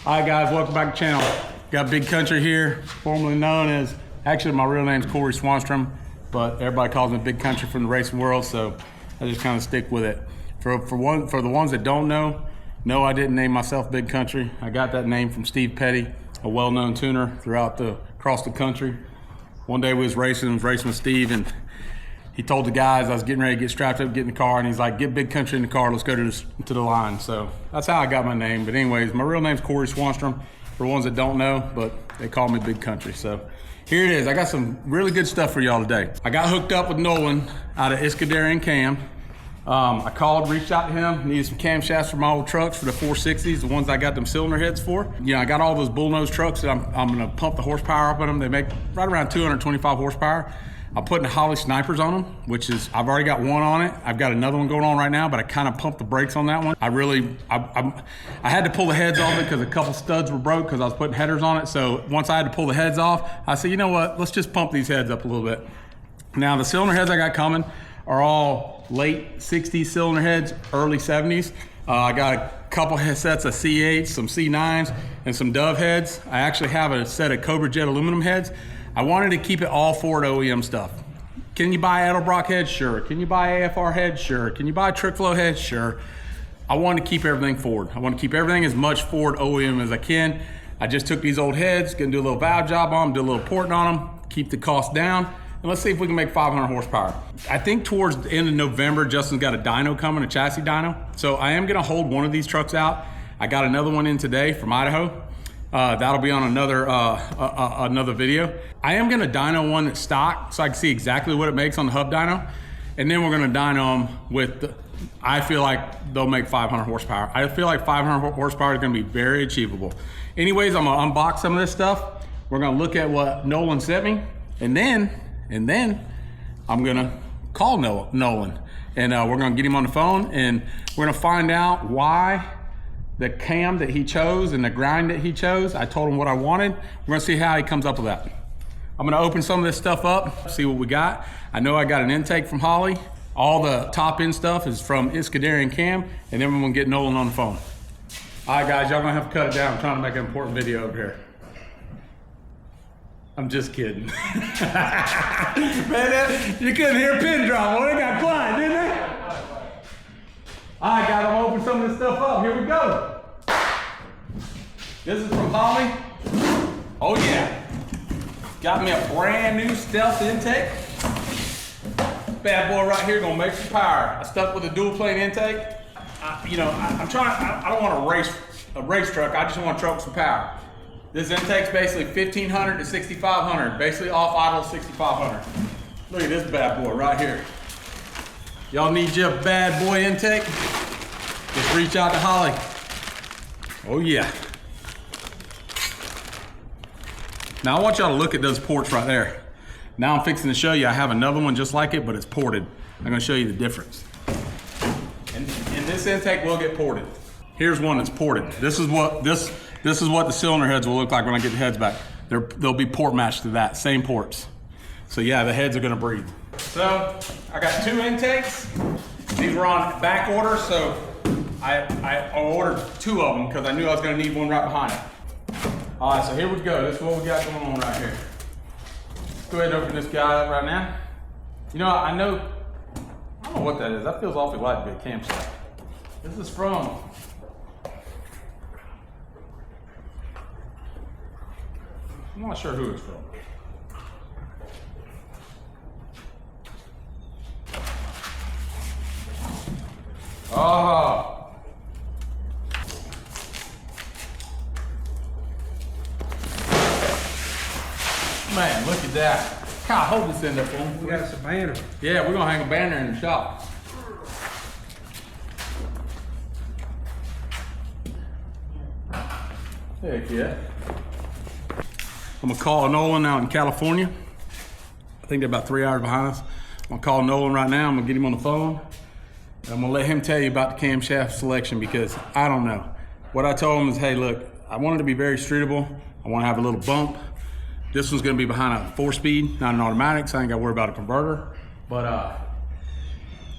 All right, guys, welcome back to the channel. Got Big Country here, formerly known as, actually my real name's Corey Swanstrom, but everybody calls me Big Country from the racing world, so I just kind of stick with it. For the ones that don't know, no, I didn't name myself Big Country. I got that name from Steve Petty, a well-known tuner across the country. One day we was racing with Steve, and he told the guys I was getting ready to get strapped up, get in the car, and he's like, get Big Country in the car, let's go to the line. So that's how I got my name. But anyways, my real name's Corey Swanstrom, for ones that don't know, but they call me Big Country. So here it is. I got some really good stuff for y'all today. I got hooked up with Nolan out of ISKY and Cam. I called, reached out to him, needed some camshafts for my old trucks for the 460s, the ones I got them cylinder heads for. You know, I got all those bullnose trucks that I'm gonna pump the horsepower up in them. They make right around 225 horsepower. I'm putting the Holley snipers on them, which is, I've already got one on it. I've got another one going on right now, but I kind of pumped the brakes on that one. I had to pull the heads off it because a couple studs were broke because I was putting headers on it. So once I had to pull the heads off, I said, you know what, let's just pump these heads up a little bit. Now the cylinder heads I got coming are all late 60s cylinder heads, early 70s. I got a couple sets of C8s, some C9s, and some Dove heads. I actually have a set of Cobra Jet aluminum heads. I wanted to keep it all Ford OEM stuff. Can you buy Edelbrock heads? Sure. Can you buy AFR heads? Sure. Can you buy Trick Flow heads? Sure. I wanted to keep everything Ford. I want to keep everything as much Ford OEM as I can. I just took these old heads, gonna do a little valve job on them, do a little porting on them, keep the cost down, and let's see if we can make 500 horsepower. I think towards the end of November, Justin's got a dyno coming, a chassis dyno. So I am gonna hold one of these trucks out. I got another one in today from Idaho. That'll be on another video. I am gonna dyno one that's stock so I can see exactly what it makes on the hub dyno. And then we're gonna dyno them with, I feel like they'll make 500 horsepower. I feel like 500 horsepower is gonna be very achievable. Anyways, I'm gonna unbox some of this stuff. We're gonna look at what Nolan sent me. And then I'm gonna call Nolan. And we're gonna get him on the phone and we're gonna find out why the cam that he chose and the grind that he chose, I told him what I wanted. We're gonna see how he comes up with that. I'm gonna open some of this stuff up, see what we got. I know I got an intake from Holley. All the top end stuff is from ISKY and Cam, and then we're gonna get Nolan on the phone. All right guys, y'all gonna have to cut it down. I'm trying to make an important video over here. I'm just kidding. Man, you couldn't hear a pin drop. Well, they got quiet, didn't they? All right, guys, I'm gonna open some of this stuff up. Here we go. This is from Holley. Oh yeah. Got me a brand new stealth intake. Bad boy right here gonna make some power. I stuck with a dual plane intake. I don't want a race truck. I just want a truck with some power. This intake's basically 1500 to 6500. Basically off idle 6500. Look at this bad boy right here. Y'all need your bad boy intake? Just reach out to Holley. Oh yeah. Now I want y'all to look at those ports right there. Now I'm fixing to show you, I have another one just like it, but it's ported. I'm gonna show you the difference. And this intake will get ported. Here's one that's ported. This is what the cylinder heads will look like when I get the heads back. They'll be port matched to that, same ports. So yeah, the heads are gonna breathe. So I got two intakes. These were on back order, so I ordered two of them because I knew I was gonna need one right behind it. All right, so here we go. This is what we got going on right here. Let's go ahead and open this guy up right now. You know, I don't know what that is. That feels awfully light to be a Camshaft. This is from, I'm not sure who it's from. Oh. Man, look at that. Kyle, hold this end up for me. We got us a banner. Yeah, we're gonna hang a banner in the shop. Heck yeah. I'm gonna call Nolan out in California. I think they're about 3 hours behind us. I'm gonna call Nolan right now. I'm gonna get him on the phone. And I'm gonna let him tell you about the camshaft selection because I don't know. What I told him is, hey, look, I want it to be very streetable. I wanna have a little bump. This one's gonna be behind a 4-speed, not an automatic, so I ain't gotta worry about a converter. But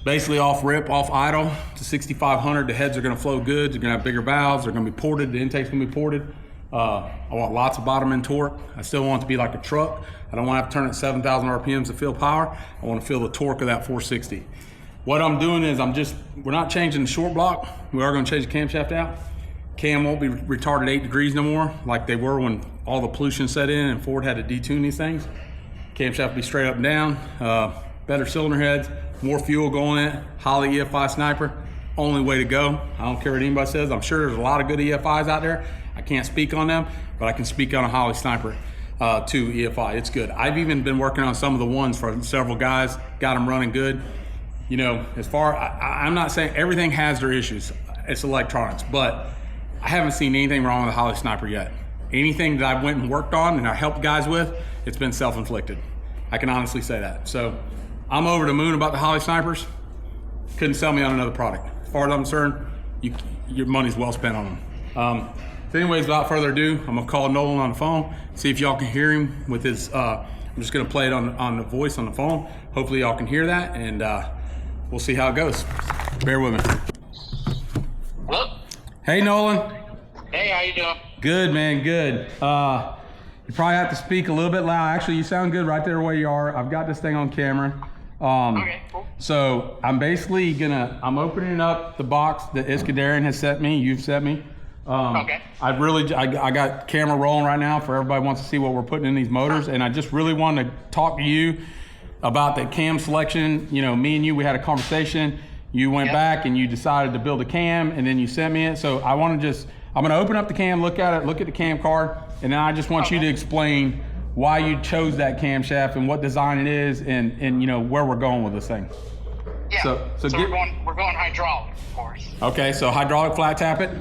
Basically off rip, off idle to 6,500. The heads are going to flow good. They're going to have bigger valves. They're going to be ported. The intake's going to be ported. I want lots of bottom end torque. I still want it to be like a truck. I don't want to have to turn at 7,000 RPMs to feel power. I want to feel the torque of that 460. What I'm doing is we're not changing the short block. We are going to change the camshaft out. Cam won't be retarded 8 degrees no more like they were when all the pollution set in and Ford had to detune these things. Camshaft will be straight up and down. Better cylinder heads, more fuel going in it. Holley EFI Sniper, only way to go. I don't care what anybody says. I'm sure there's a lot of good EFIs out there. I can't speak on them, but I can speak on a Holley Sniper 2 EFI. It's good. I've even been working on some of the ones for several guys, got them running good. You know, I'm not saying everything has their issues. It's electronics, but I haven't seen anything wrong with the Holley Sniper yet. Anything that I went and worked on and I helped guys with, it's been self-inflicted. I can honestly say that. So I'm over the moon about the Holley Snipers. Couldn't sell me on another product. As far as I'm concerned, your money's well spent on them. So anyways, without further ado, I'm gonna call Nolan on the phone, see if y'all can hear him with his, I'm just gonna play it on the voice on the phone. Hopefully y'all can hear that, and we'll see how it goes. Bear with me. Hello? Hey, Nolan. Hey, how you doing? Good, man, good. You probably have to speak a little bit loud. Actually, you sound good right there where you are. I've got this thing on camera. Okay, cool. So I'm basically I'm opening up the box that ISKY has sent me, you've sent me. Okay. I got camera rolling right now for everybody wants to see what we're putting in these motors, and I just really wanted to talk to you about the cam selection. You know, me and you, we had a conversation. You went back and you decided to build a cam, and then you sent me it. So I'm gonna open up the cam, look at it, look at the cam card, and then I just want you to explain why you chose that camshaft and what design it is, and you know where we're going with this thing. Yeah. So we're going hydraulic, of course. Okay. So hydraulic flat tap it.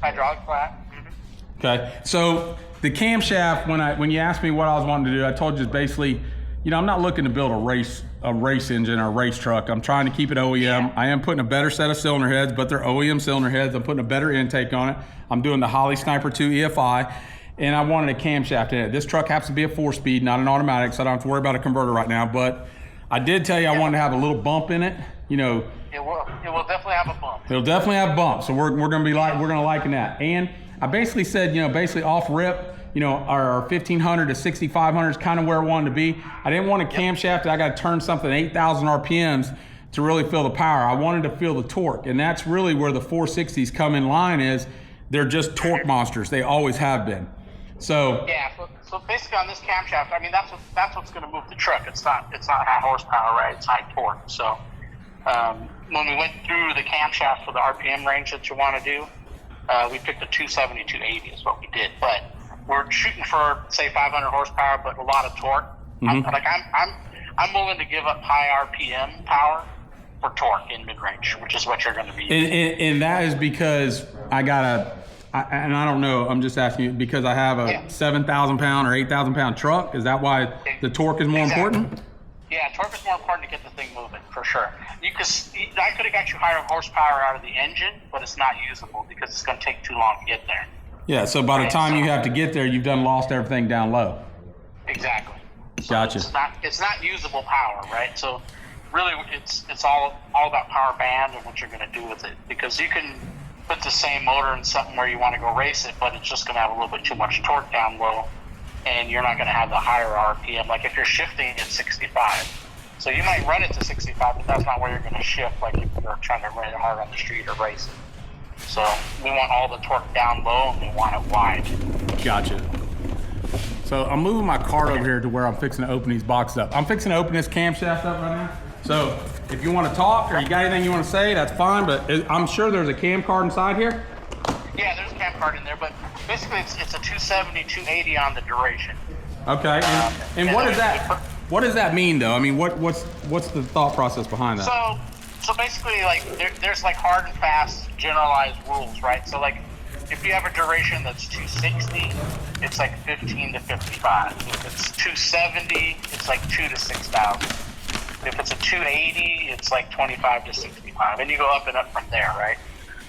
Hydraulic flat. Mm-hmm. Okay. So the camshaft, when you asked me what I was wanting to do, I told you basically, you know, I'm not looking to build a race engine or a race truck. I'm trying to keep it OEM. Yeah. I am putting a better set of cylinder heads, but they're OEM cylinder heads. I'm putting a better intake on it. I'm doing the Holley Sniper 2 EFI, and I wanted a camshaft in it. This truck happens to be a 4-speed, not an automatic, so I don't have to worry about a converter right now. But I did tell you I wanted to have a little bump in it. You know, it will definitely have a bump. It'll definitely have bumps, so we're gonna liken that. And I basically said, you know, basically off rip, you know, our 1500 to 6500 is kind of where I wanted to be. I didn't want a camshaft that I got to turn something 8,000 RPMs to really feel the power. I wanted to feel the torque, and that's really where the 460s come in line. Is they're just torque monsters. They always have been. So yeah. So basically on this camshaft, I mean that's what's going to move the truck. It's not high horsepower, right? It's high torque. So when we went through the camshaft for the RPM range that you want to do, we picked a 270, 280 is what we did. But we're shooting for say 500 horsepower, but a lot of torque. Mm-hmm. I'm willing to give up high RPM power for torque in mid range, which is what you're going to be. And that is because I don't know. I'm just asking you because I have a 7,000 pound or 8,000 pound truck. Is that why the torque is more important? Yeah, torque is more important to get the thing moving for sure. I could have got you higher horsepower out of the engine, but it's not usable because it's going to take too long to get there. Yeah, so by the time you have to get there, you've lost everything down low. Exactly. So gotcha. It's not usable power, right? So really, it's all about power band and what you're going to do with it, because you can put the same motor in something where you want to go race it, but it's just going to have a little bit too much torque down low, and you're not going to have the higher RPM. Like if you're shifting at 65, so you might run it to 65, but that's not where you're going to shift. Like if you're trying to run it hard on the street or race it. So we want all the torque down low, and we want it wide. Gotcha. So I'm moving my cart over here to where I'm fixing to open these boxes up. I'm fixing to open this camshaft up right now. So if you want to talk or you got anything you want to say, that's fine. But I'm sure there's a cam card inside here. Yeah, there's a cam card in there, but basically it's a 270, 280 on the duration. Okay. And what is that? What does that mean, though? I mean, what's the thought process behind that? So basically, like there's like hard and fast generalized rules, right? So like if you have a duration that's 260, it's like 15 to 55. If it's 270, it's like 2 to 6,000. If it's a 280, it's like 25 to 65, and you go up and up from there, right?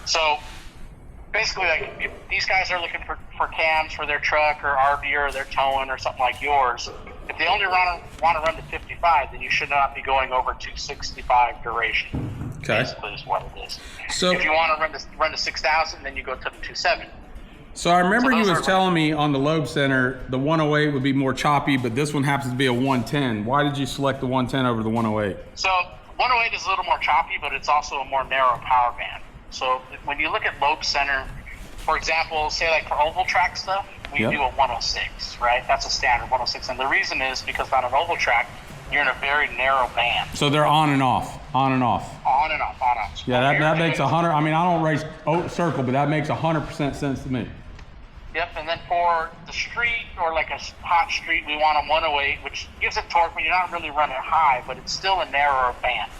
So basically, like if these guys are looking for cams for their truck or RV or their towing or something like yours, If they only want to run to 55, then you should not be going over 265 duration. Okay. Basically is what it is. So if you want to run to 6,000, then you go to the 270. So I remember you was telling me on the lobe center, the 108 would be more choppy, but this one happens to be a 110. Why did you select the 110 over the 108? So 108 is a little more choppy, but it's also a more narrow power band. So when you look at lobe center, for example, say like for oval track stuff, we do a 106, right? That's a standard 106. And the reason is because on an oval track, you're in a very narrow band. So they're on and off, on and off. On and off, on and off. Yeah, that makes 100. I mean, I don't race circle, but that makes 100% sense to me. Yep, and then for the street or like a hot street, we want a 108, which gives it torque, but you're not really running high, but it's still a narrower band.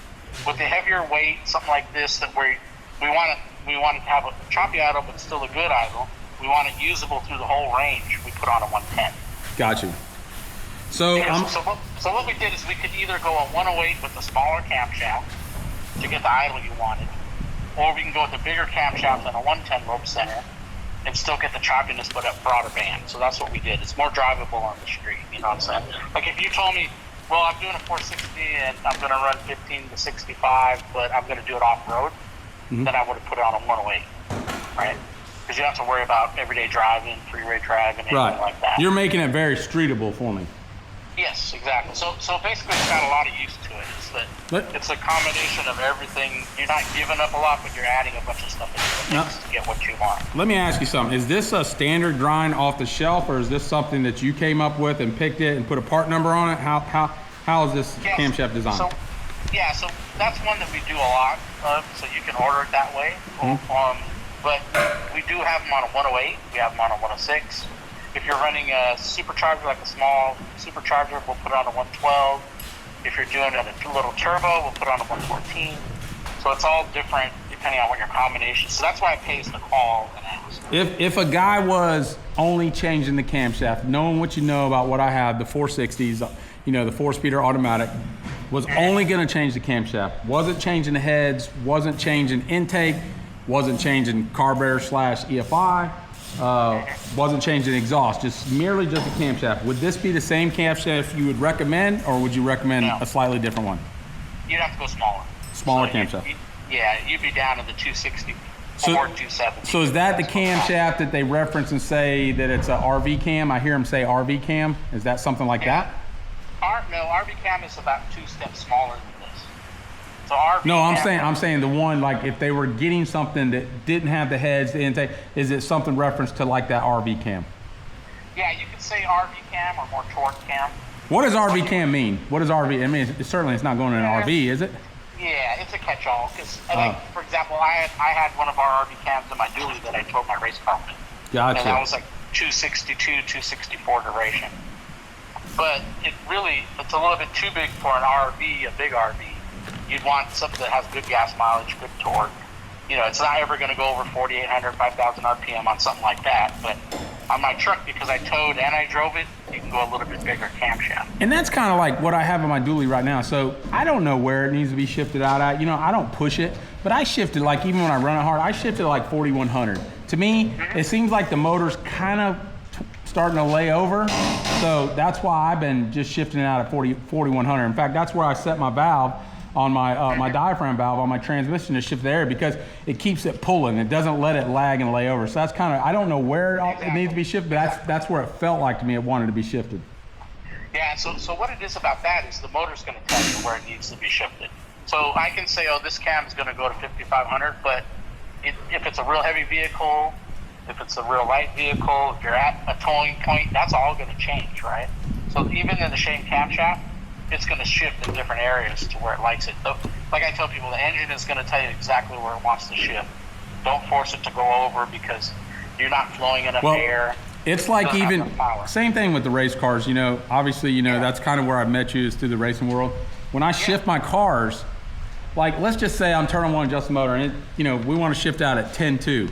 With a heavier weight, something like this, that we want it to have a choppy idle, but still a good idle. We want it usable through the whole range. We put on a 110. Got you. So what we did is we could either go a 108 with the smaller camshaft to get the idle you wanted, or we can go with the bigger camshaft and a 110 lobe center and still get the choppiness but a broader band. So that's what we did. It's more drivable on the street, you know what I'm saying? Like if you told me, well, I'm doing a 460 and I'm going to run 15 to 65, but I'm going to do it off-road, then I would have put it on a 108, right? Because you don't have to worry about everyday driving, freeway driving, anything like that. You're making it very streetable for me. Yes, exactly. So basically it's got a lot of use to it. It's a combination of everything. You're not giving up a lot, but you're adding a bunch of stuff into the mix to get what you want. Let me ask you something. Is this a standard grind off the shelf, or is this something that you came up with and picked it and put a part number on it? How is this camshaft designed? So that's one that we do a lot of, so you can order it that way. But we do have them on a 108. We have them on a 106. If you're running a supercharger, like a small supercharger, we'll put it on a 112. If you're doing a little turbo, we'll put it on a 114. So it's all different depending on what your combination. So that's why it pays the call and ask. If a guy was only changing the camshaft, knowing what you know about what I have, the 460s, the 4-speeder automatic, was only going to change the camshaft, wasn't changing the heads, wasn't changing intake, wasn't changing carburetor / EFI, wasn't changing exhaust, merely just a camshaft. Would this be the same camshaft you would recommend, or would you recommend a slightly different one? You'd have to go smaller. Smaller camshaft. You'd be down to the 260 or 270. So is that the camshaft that they reference and say that it's a RV cam? I hear them say RV cam. Is that something like that? No, RV cam is about 2 steps smaller than this. So I'm saying the one, like if they were getting something that didn't have the heads, the intake, is it something reference to like that RV cam? Yeah, you could say RV cam or more torque cam. What does RV cam mean? What is RV? I mean, it's not going in an RV, is it? Yeah, it's a catch-all. Because, for example, I had one of our RV cams in my dually that I towed my race car with. Gotcha. And that was like 262, 264 duration. But it's a little bit too big for an RV, a big RV. You'd want something that has good gas mileage, good torque. It's not ever going to go over 4,800, 5,000 RPM on something like that. But on my truck, because I towed and I drove it, you can go a little bit bigger camshaft. And that's kind of like what I have in my dually right now. So I don't know where it needs to be shifted out at. I don't push it, but I shift it, like even when I run it hard, I shift it like 4,100. To me, it seems like the motor's kind of starting to lay over. So that's why I've been just shifting it out at 4,100. In fact, that's where I set my valve on my diaphragm valve on my transmission to shift the air, because it keeps it pulling. It doesn't let it lag and lay over. So that's kind of, I don't know where it needs to be shifted, but that's where it felt like to me it wanted to be shifted. Yeah, so what it is about that is the motor's going to tell you where it needs to be shifted. So I can say, this cam is going to go to 5,500, but if it's a real heavy vehicle, if it's a real light vehicle, if you're at a towing point, that's all going to change, right? So even in the same camshaft, it's going to shift in different areas to where it likes it. So, like I tell people, the engine is going to tell you exactly where it wants to shift. Don't force it to go over because you're not flowing enough air. It's like even same thing with the race cars. Obviously, that's kind of where I've met you, is through the racing world. When I shift my cars, like let's just say I'm turning one adjust the motor, and we want to shift out at 10.2.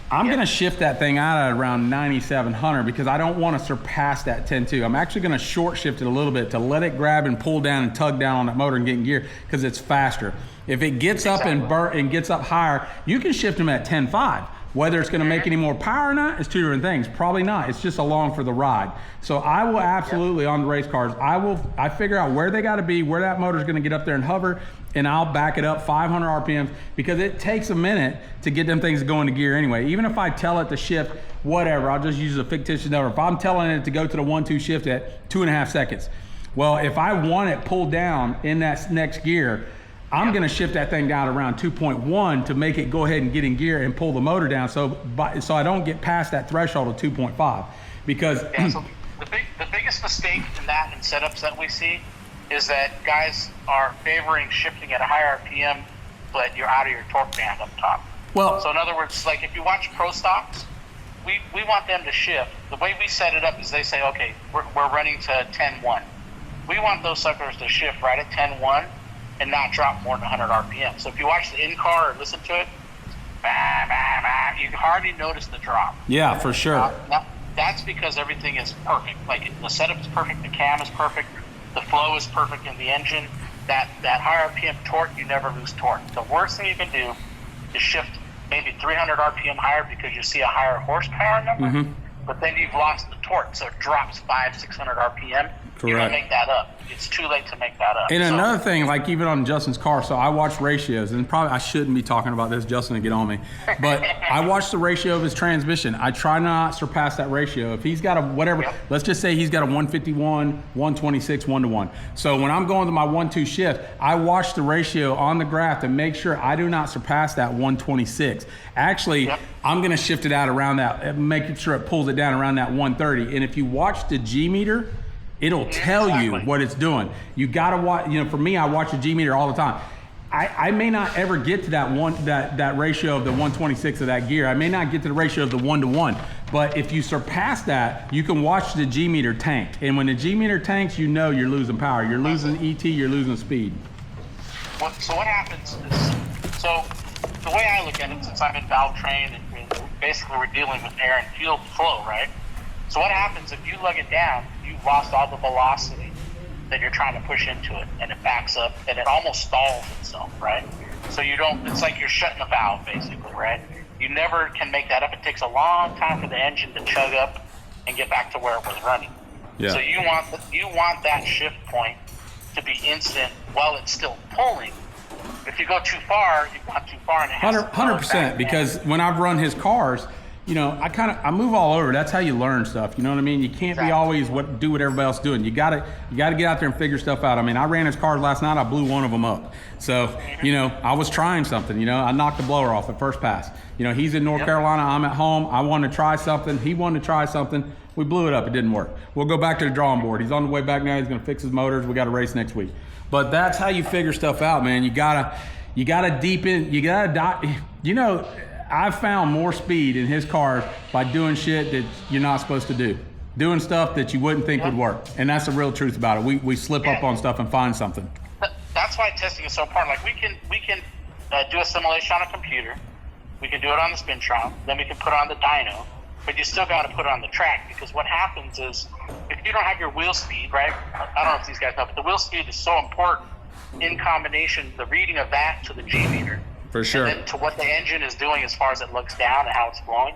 I'm going to shift that thing out at around 9,700 because I don't want to surpass that 10.2. I'm actually going to short shift it a little bit to let it grab and pull down and tug down on that motor and get in gear, because it's faster. If it gets up and gets up higher, you can shift them at 10.5. Whether it's going to make any more power or not, it's two different things. Probably not. It's just along for the ride. So I will absolutely, on the race cars, I figure out where they got to be, where that motor's going to get up there and hover, and I'll back it up 500 RPMs, because it takes a minute to get them things to go into gear anyway. Even if I tell it to shift, whatever, I'll just use a fictitious number. If I'm telling it to go to the 1-2 shift at 2.5 seconds, well, if I want it pulled down in that next gear, I'm going to shift that thing down around 2.1 to make it go ahead and get in gear and pull the motor down, so I don't get past that threshold of 2.5. Because so the biggest mistake in that in setups that we see is that guys are favoring shifting at a higher RPM, but you're out of your torque band up top. Well, so in other words, like if you watch pro stocks, we want them to shift. The way we set it up is they say, okay, we're running to 10.1. We want those suckers to shift right at 10.1 and not drop more than 100 RPM. So if you watch the in-car or listen to it, you hardly notice the drop. Yeah, for sure. That's because everything is perfect. Like the setup is perfect, the cam is perfect, the flow is perfect in the engine. That high RPM torque, you never lose torque. The worst thing you can do is shift maybe 300 RPM higher because you see a higher horsepower number, but then you've lost the torque, so it drops 500-600 RPM. Correct. You don't make that up. It's too late to make that up. And another thing, like even on Justin's car, so I watch ratios, and probably I shouldn't be talking about this, Justin, to get on me, but I watch the ratio of his transmission. I try not to surpass that ratio. If he's got a whatever, let's just say he's got a 151, 126, 1-to-1. So when I'm going to my 1-2 shift, I watch the ratio on the graph to make sure I do not surpass that 126. Actually, I'm going to shift it out around that, making sure it pulls it down around that 130. And if you watch the G meter, it'll tell you what it's doing. You gotta watch, for me, I watch the G meter all the time. I may not ever get to that ratio of the 126 of that gear. I may not get to the ratio of the 1-to-1, but if you surpass that, you can watch the G meter tank. And when the G meter tanks, you know you're losing power. You're losing ET, you're losing speed. So what happens is, so the way I look at it, since I'm in valve train, and basically we're dealing with air and fuel flow, right? So what happens if you lug it down, you've lost all the velocity that you're trying to push into it, and it backs up, and it almost stalls itself, right? So you don't, it's like you're shutting a valve, basically, right? You never can make that up. It takes a long time for the engine to chug up and get back to where it was running. Yeah. So you want that shift point to be instant while it's still pulling. If you go too far, you've gone too far, and it has 100%, because when I've run his cars, I move all over. That's how you learn stuff. You know what I mean? You can't be always do what everybody else is doing. You gotta get out there and figure stuff out. I mean, I ran his cars last night. I blew one of them up. So, I was trying something. I knocked the blower off at first pass. He's in North Carolina. I'm at home. I wanted to try something. He wanted to try something. We blew it up. It didn't work. We'll go back to the drawing board. He's on the way back now. He's gonna fix his motors. We got a race next week. But that's how you figure stuff out, man. You gotta deepen. You gotta I've found more speed in his cars by doing shit that you're not supposed to do. Doing stuff that you wouldn't think would work. And that's the real truth about it. We slip up on stuff and find something. That's why testing is so important. Like we can do a simulation on a computer. We can do it on the spin trial. Then we can put on the dyno. But you still got to put it on the track, because what happens is if you don't have your wheel speed, right? I don't know if these guys know, but the wheel speed is so important in combination, the reading of that to the G meter. For sure. And then to what the engine is doing as far as it looks down and how it's blowing.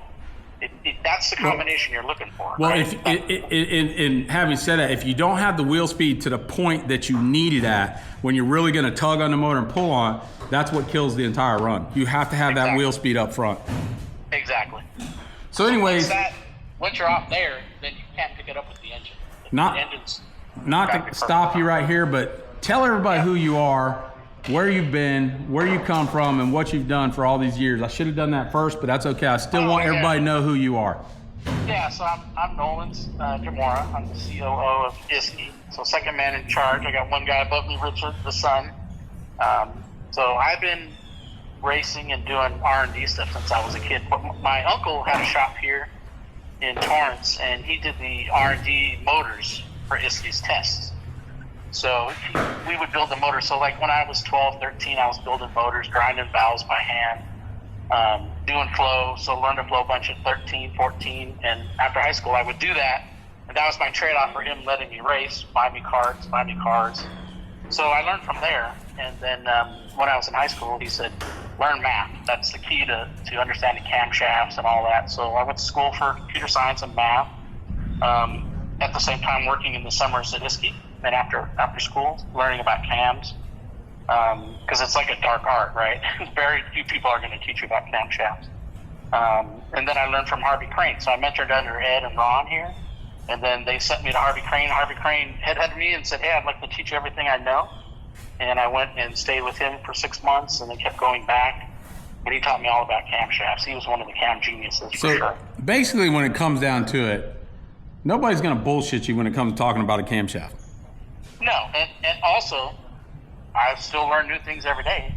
That's the combination you're looking for. Well, right? in having said that, if you don't have the wheel speed to the point that you need it at, when you're really going to tug on the motor and pull on, that's what kills the entire run. You have to have that wheel speed up front. Exactly. So anyways, once you're off there, then you can't pick it up with the engine. Not to stop you right here, but tell everybody who you are, where you've been, where you come from, and what you've done for all these years. I should have done that first, but that's okay. I still want everybody to know who you are. Yeah, so I'm Nolan Jamora. I'm the COO of ISKY. So second man in charge. I got one guy above me, Richard, the son. So I've been racing and doing R&D stuff since I was a kid. But my uncle had a shop here in Torrance, and he did the R&D motors for ISKY's tests. So we would build the motor. So like when I was 12, 13, I was building motors, grinding valves by hand, doing flow. So learned to flow a bunch at 13, 14. And after high school, I would do that. And that was my trade-off for him letting me race, buy me cars. So I learned from there. And then when I was in high school, he said, learn math. That's the key to understanding camshafts and all that. So I went to school for computer science and math. At the same time, working in the summers at ISKY, and after school, learning about cams. Because it's like a dark art, right? Very few people are going to teach you about camshafts. And then I learned from Harvey Crane. So I mentored under Ed and Ron here. And then they sent me to Harvey Crane. Harvey Crane headhunted me and said, hey, I'd like to teach you everything I know. And I went and stayed with him for 6 months and then kept going back. And he taught me all about camshafts. He was one of the cam geniuses for sure. Basically, when it comes down to it, nobody's going to bullshit you when it comes to talking about a camshaft. No, and also, I still learn new things every day.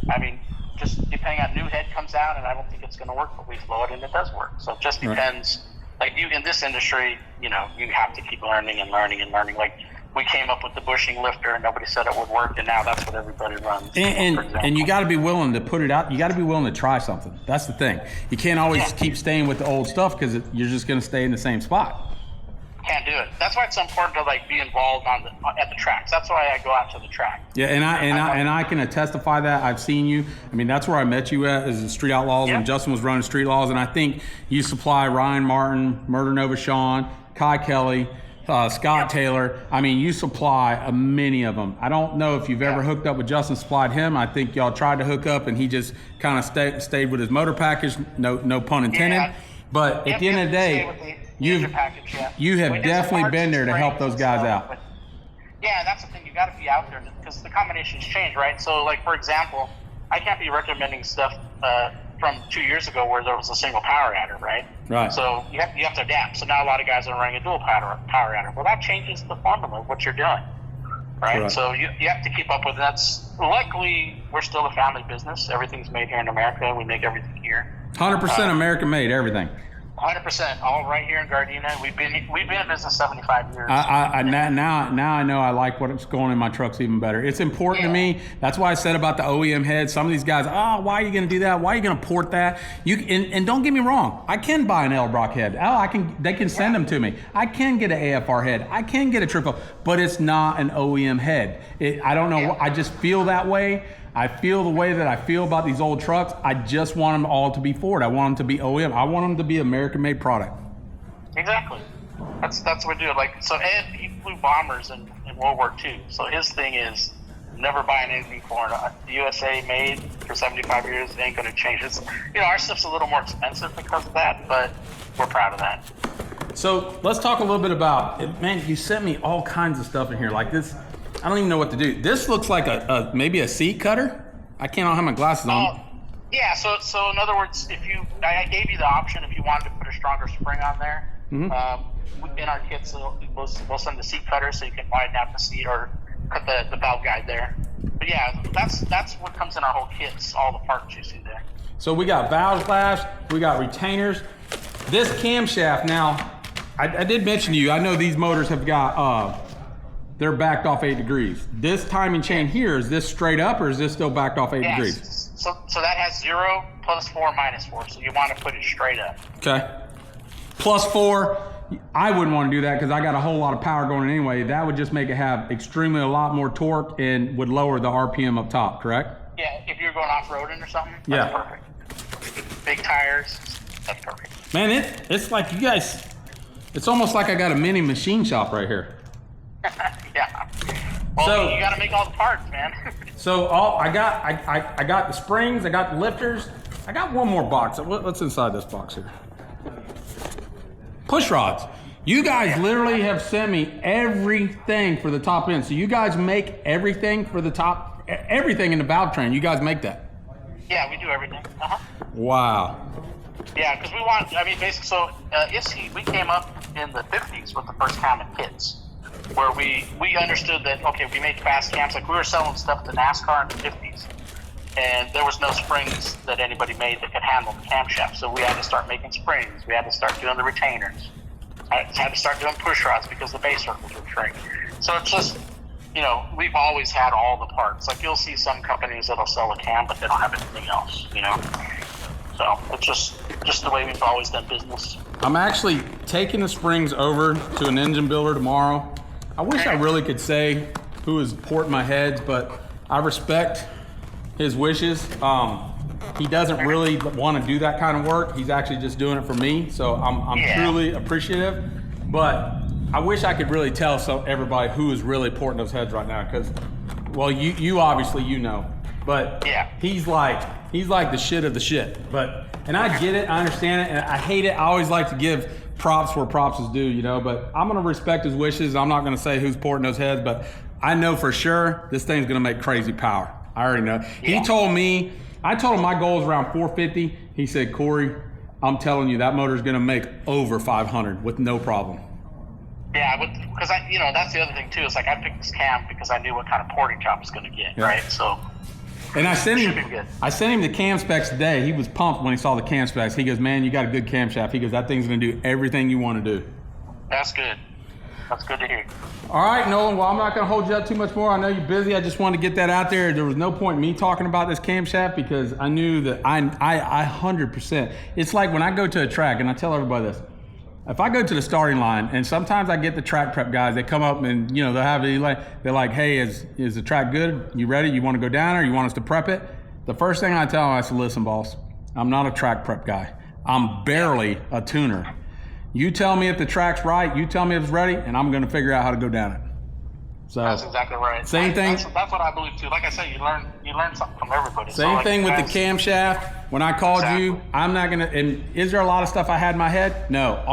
I mean, just depending on new head comes out, and I don't think it's going to work, but we flow it and it does work. So it just depends. Right. Like you in this industry, you have to keep learning and learning and learning. Like we came up with the bushing lifter, and nobody said it would work, and now that's what everybody runs. And you got to be willing to put it out. You got to be willing to try something. That's the thing. You can't always keep staying with the old stuff because you're just going to stay in the same spot. Can't do it. That's why it's so important to be involved at the tracks. That's why I go out to the track. Yeah, and I can testify that. I've seen you. I mean, that's where I met you at, is the Street Outlaws when Justin was running Street Laws, and I think you supply Ryan Martin, Murder Nova Sean, Kai Kelly, Scott Taylor. I mean, you supply many of them. I don't know if you've ever hooked up with Justin, supplied him. I think y'all tried to hook up, and he just kind of stayed with his motor package. No pun intended. Yeah. But at the end of the day, you have definitely been there to help those guys out. But yeah, that's the thing. You got to be out there because the combinations change, right? So, like for example, I can't be recommending stuff from 2 years ago where there was a single power adder, right? Right. So you have to adapt. So now a lot of guys are running a dual power adder. Well, that changes the formula of what you're doing, right? So you have to keep up with that. Luckily, we're still a family business. Everything's made here in America. We make everything here. 100% American made, everything. 100%, all right here in Gardena. We've been in business 75 years. Now I know I like what's going in my trucks even better. It's important to me. That's why I said about the OEM head. Some of these guys, why are you going to do that? Why are you going to port that? And don't get me wrong, I can buy an Elbrock head. They can send them to me. I can get an AFR head. I can get a triple, but it's not an OEM head. I don't know. I just feel that way. I feel the way that I feel about these old trucks. I just want them all to be Ford. I want them to be OEM. I want them to be American-made product. Exactly. That's what we do. So Ed, he flew bombers in World War II. So his thing is never buying anything foreign. USA made for 75 years ain't going to change. Our stuff's a little more expensive because of that, but we're proud of that. So let's talk a little bit about, man, you sent me all kinds of stuff in here like this. I don't even know what to do. This looks like maybe a seat cutter. I don't have my glasses on. Yeah. So in other words, I gave you the option if you wanted to put a stronger spring on there. Mm-hmm. In our kits, we'll send the seat cutter so you can widen out the seat or cut the valve guide there. But yeah, that's what comes in our whole kits. All the parts you see there. So we got valve flash. We got retainers. This camshaft. Now, I did mention to you. I know these motors have got. They're backed off 8 degrees. This timing chain here, is this straight up or is this still backed off 8 degrees? So that has 0, +4, -4. So you want to put it straight up. Okay. +4, I wouldn't want to do that because I got a whole lot of power going anyway. That would just make it have extremely a lot more torque and would lower the RPM up top, correct? Yeah, if you're going off-roading or something, that's perfect. Big tires, that's perfect. Man, it's like you guys, it's almost like I got a mini machine shop right here. Yeah. Well, you got to make all the parts, man. So I got the springs, I got the lifters, I got one more box. What's inside this box here? Push rods. You guys literally have sent me everything for the top end. So you guys make everything for the top, everything in the valve train. You guys make that? Yeah, we do everything. Wow. Yeah, because basically, so ISKY, we came up in the 50s with the first common kits. Where we understood that, okay, we make fast cams. Like we were selling stuff to NASCAR in the 50s, and there was no springs that anybody made that could handle the camshaft. So we had to start making springs. We had to start doing the retainers. I had to start doing push rods because the base circles would shrink. So it's just, we've always had all the parts. Like you'll see some companies that'll sell a cam, but they don't have anything else, So it's just the way we've always done business. I'm actually taking the springs over to an engine builder tomorrow. I wish I really could say who is porting my heads, but I respect his wishes. he doesn't really want to do that kind of work. He's actually just doing it for me. So I'm truly appreciative. But I wish I could really tell everybody who is really porting those heads right now, because, well, you obviously know, but he's like the shit of the shit. And I get it, I understand it, and I hate it. I always like to give props where props is due, but I'm gonna respect his wishes. I'm not gonna say who's porting those heads, but I know for sure this thing's gonna make crazy power. I already know. He told me, I told him my goal is around 450. He said, Corey, I'm telling you, that motor's gonna make over 500 with no problem. Yeah, because that's the other thing too. Is like I picked this cam because I knew what kind of porting job I was going to get, right? So, and I sent him the cam specs today. He was pumped when he saw the cam specs. He goes, "Man, you got a good camshaft." He goes, "That thing's going to do everything you want to do." That's good. That's good to hear. All right, Nolan. Well, I'm not going to hold you up too much more. I know you're busy. I just wanted to get that out there. There was no point in me talking about this camshaft because I knew that I 100%. It's like when I go to a track, and I tell everybody this. If I go to the starting line, and sometimes I get the track prep guys, they come up and they'll have they're like, "Hey, is the track good? You ready? You want to go down, or you want us to prep it?" The first thing I tell them, I say, "Listen, boss, I'm not a track prep guy. I'm barely a tuner. You tell me if the track's right. You tell me if it's ready, and I'm going to figure out how to go down it." So that's exactly right. Same thing. That's what I believe too. Like I said, you learn something from everybody. Same thing with the camshaft. When I called you, I'm not gonna. And is there a lot of stuff I had in my head? No.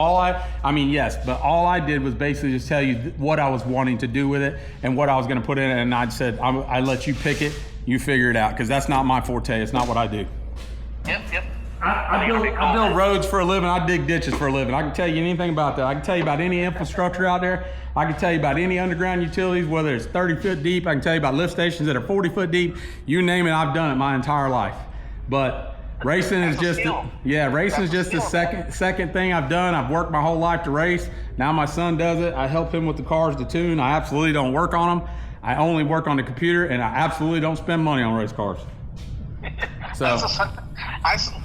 I mean, yes, but all I did was basically just tell you what I was wanting to do with it and what I was gonna put in it. And I said, I let you pick it. You figure it out, because that's not my forte. It's not what I do. Yep. I build roads for a living. I dig ditches for a living. I can tell you anything about that. I can tell you about any infrastructure out there. I can tell you about any underground utilities, whether it's 30 foot deep. I can tell you about lift stations that are 40 foot deep. You name it, I've done it my entire life. But racing is just the second thing I've done. I've worked my whole life to race. Now my son does it. I help him with the cars to tune. I absolutely don't work on them. I only work on the computer, and I absolutely don't spend money on race cars. So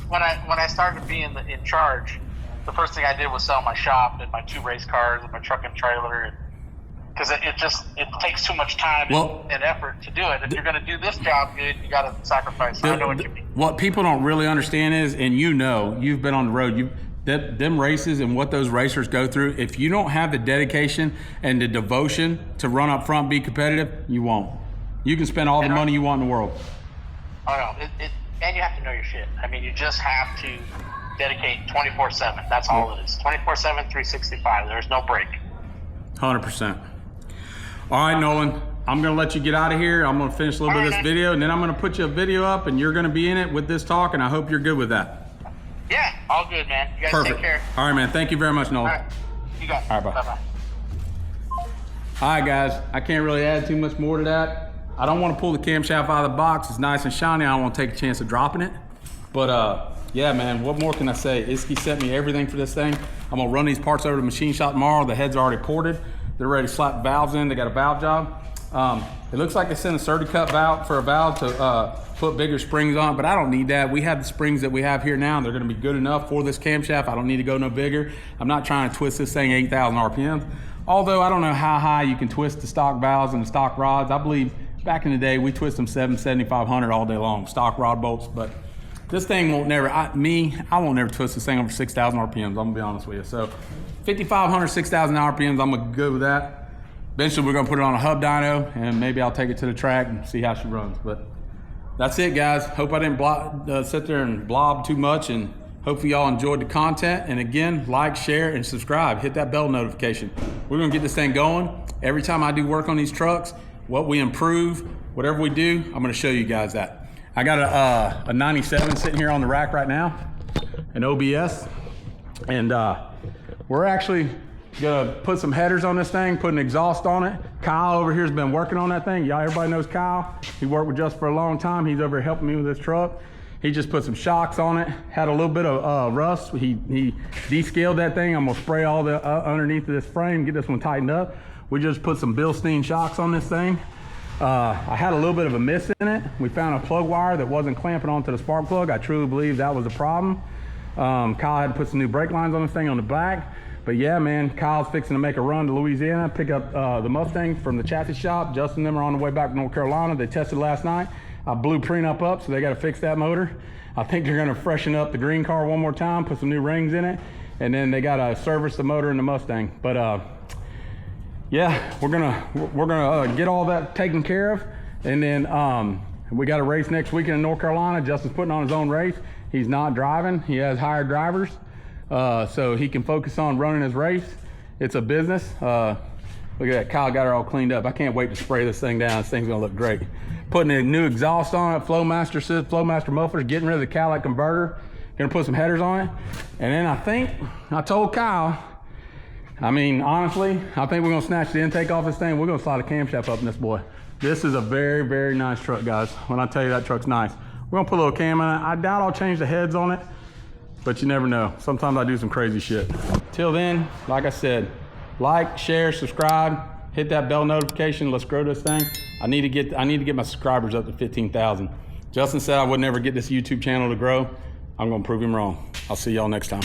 when I started being in charge, the first thing I did was sell my shop and my 2 race cars and my truck and trailer, because it takes too much time and effort to do it. If you're going to do this job good, you got to sacrifice. I know what you mean. What people don't really understand is, and you've been on the road, them races and what those racers go through. If you don't have the dedication and the devotion to run up front, be competitive, you won't. You can spend all the money you want in the world. Oh no, and you have to know your shit. I mean, you just have to dedicate 24/7. That's all it is. 24/7, 365. There's no break. 100%. All right, Nolan. I'm going to let you get out of here. I'm going to finish a little bit of this video, and then I'm going to put you a video up, and you're going to be in it with this talk, and I hope you're good with that. Yeah, all good, man. You guys Perfect. Take care. All right, man. Thank you very much, Nolan. All right. You got it. All right, bye. Bye-bye. All right, guys. I can't really add too much more to that. I don't want to pull the camshaft out of the box. It's nice and shiny. I don't want to take a chance of dropping it. But yeah, man, what more can I say? ISKY sent me everything for this thing. I'm going to run these parts over to the machine shop tomorrow. The heads are already ported. They're ready to slap valves in. They got a valve job. It looks like they sent a 30 cut valve for a valve to put bigger springs on, but I don't need that. We have the springs that we have here now. They're going to be good enough for this camshaft. I don't need to go no bigger. I'm not trying to twist this thing 8,000 RPMs. Although I don't know how high you can twist the stock valves and the stock rods. I believe back in the day we twist them 7,500 all day long, stock rod bolts. But this thing won't never. I won't never twist this thing over 6,000 RPMs. I'm gonna be honest with you. So 5,500, 6,000 RPMs. I'm gonna go with that. Eventually, we're gonna put it on a hub dyno, and maybe I'll take it to the track and see how she runs. But that's it, guys. Hope I didn't sit there and blob too much, and hopefully y'all enjoyed the content. And again, like, share, and subscribe. Hit that bell notification. We're gonna get this thing going. Every time I do work on these trucks, what we improve, whatever we do, I'm gonna show you guys that. I got a 97 sitting here on the rack right now, an OBS, and we're actually gonna put some headers on this thing, put an exhaust on it. Kyle over here has been working on that thing. Y'all, everybody knows Kyle. He worked with us for a long time. He's over here helping me with this truck. He just put some shocks on it, had a little bit of rust. He descaled that thing. I'm gonna spray all the underneath of this frame, get this one tightened up. We just put some Bilstein shocks on this thing. I had a little bit of a miss in it. We found a plug wire that wasn't clamping onto the spark plug. I truly believe that was a problem. Kyle had to put some new brake lines on this thing on the back. But yeah, man, Kyle's fixing to make a run to Louisiana, pick up the Mustang from the chassis shop. Justin and them are on the way back to North Carolina. They tested last night. blew prenup up, so they got to fix that motor. I think they're going to freshen up the green car one more time, put some new rings in it, and then they got to service the motor in the Mustang. But yeah, we're gonna get all that taken care of, and then we got a race next weekend in North Carolina. Justin's putting on his own race. He's not driving. He has hired drivers, so he can focus on running his race. It's a business. Look at that, Kyle got her all cleaned up. I can't wait to spray this thing down. This thing's gonna look great. Putting a new exhaust on it, Flowmaster mufflers, getting rid of the catalytic converter. Gonna put some headers on it. And then I told Kyle, I mean, honestly, I think we're gonna snatch the intake off this thing. We're gonna slide a camshaft up in this boy. This is a very, very nice truck, guys. When I tell you that truck's nice. We're gonna put a little cam in it. I doubt I'll change the heads on it, but you never know. Sometimes I do some crazy shit. Till then, like I said, like, share, subscribe, hit that bell notification. Let's grow this thing. I need to get my subscribers up to 15,000. Justin said I would never get this YouTube channel to grow. I'm gonna prove him wrong. I'll see y'all next time.